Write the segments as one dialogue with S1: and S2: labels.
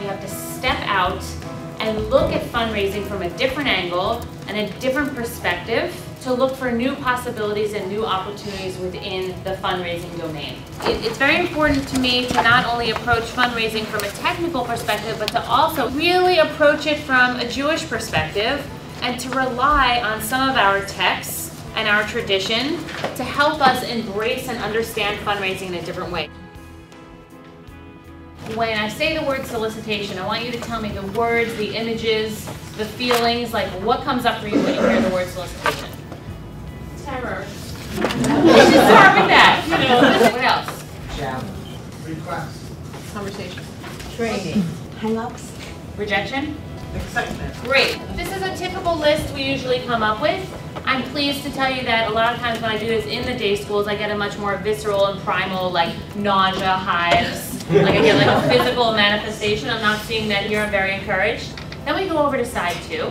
S1: You have to step out and look at fundraising from a different angle and a different perspective to look for new possibilities and new opportunities within the fundraising domain. It's very important to me to not only approach fundraising from a technical perspective, but to also really approach it from a Jewish perspective and to rely on some of our texts and our tradition to help us embrace and understand fundraising in a different way. When I say the word solicitation, I want you to tell me the words, the images, the feelings, like what comes up for you when you hear the word solicitation? Terror. Let's just start with that. You know, what else?
S2: Challenge.
S3: Request.
S2: Conversation. Training. Hang-ups.
S1: Rejection.
S3: Excitement.
S1: Great. This is a typical list we usually come up with. I'm pleased to tell you that a lot of times when I do this in the day schools, I get a much more visceral and primal, like nausea, hives. Like I get like a physical manifestation. I'm not seeing that here. I'm very encouraged. Then we go over to side 2,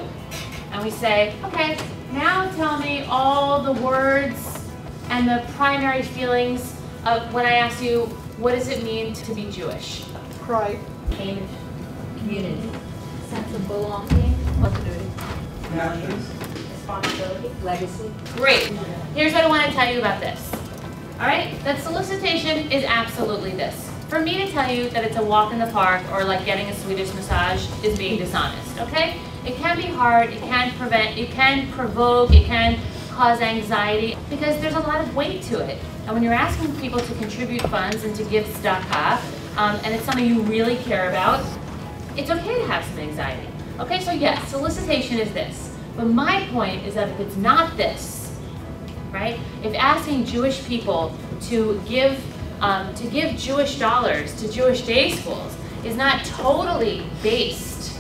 S1: and we say, okay, now tell me all the words and the primary feelings of when I ask you, what does it mean to be Jewish?
S2: Pride.
S1: Age.
S2: Community.
S1: Sense of belonging.
S2: Continuity.
S3: Passions.
S1: Responsibility.
S2: Legacy.
S1: Great. Here's what I want to tell you about this. All right? That solicitation is absolutely this. For me to tell you that it's a walk in the park or like getting a Swedish massage is being dishonest, okay? It can be hard, it can prevent, it can provoke, it can cause anxiety because there's a lot of weight to it. And when you're asking people to contribute funds and to give tzedakah, and it's something you really care about, it's okay to have some anxiety. Okay, so yes, solicitation is this. But my point is that if it's not this, right? If asking Jewish people to give Jewish dollars to Jewish day schools is not totally based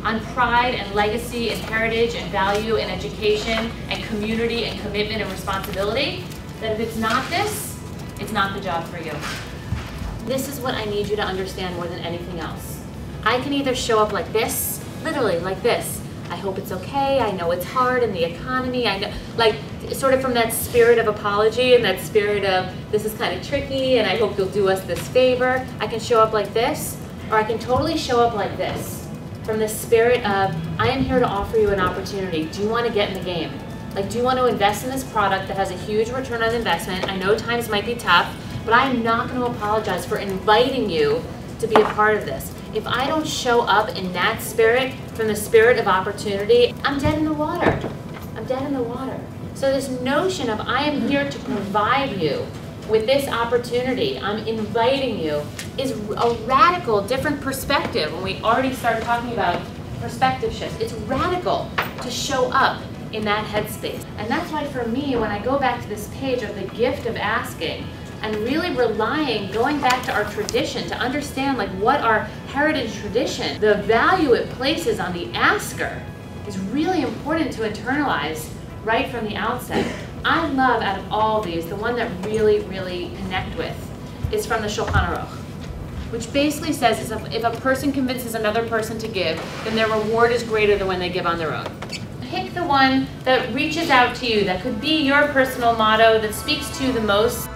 S1: on pride and legacy and heritage and value and education and community and commitment and responsibility, then if it's not this, it's not the job for you. This is what I need you to understand more than anything else. I can either show up like this, literally like this. I hope it's okay, I know it's hard in the economy, I know, like sort of from that spirit of apology and that spirit of this is kind of tricky and I hope you'll do us this favor. I can show up like this, or I can totally show up like this, from the spirit of I am here to offer you an opportunity. Do you want to get in the game? Like, do you want to invest in this product that has a huge return on investment? I know times might be tough, but I'm not going to apologize for inviting you to be a part of this. If I don't show up in that spirit, from the spirit of opportunity, I'm dead in the water. I'm dead in the water. So this notion of I am here to provide you with this opportunity, I'm inviting you, is a radical different perspective when we already start talking about perspective shifts. It's radical to show up in that headspace. And that's why for me, when I go back to this page of the gift of asking, and really relying, going back to our tradition to understand like what our heritage tradition, the value it places on the asker is really important to internalize right from the outset. I love out of all these, the one that really connect with is from the Shulchan Aruch, which basically says is if a person convinces another person to give, then their reward is greater than when they give on their own. Pick the one that reaches out to you, that could be your personal motto, that speaks to you the most.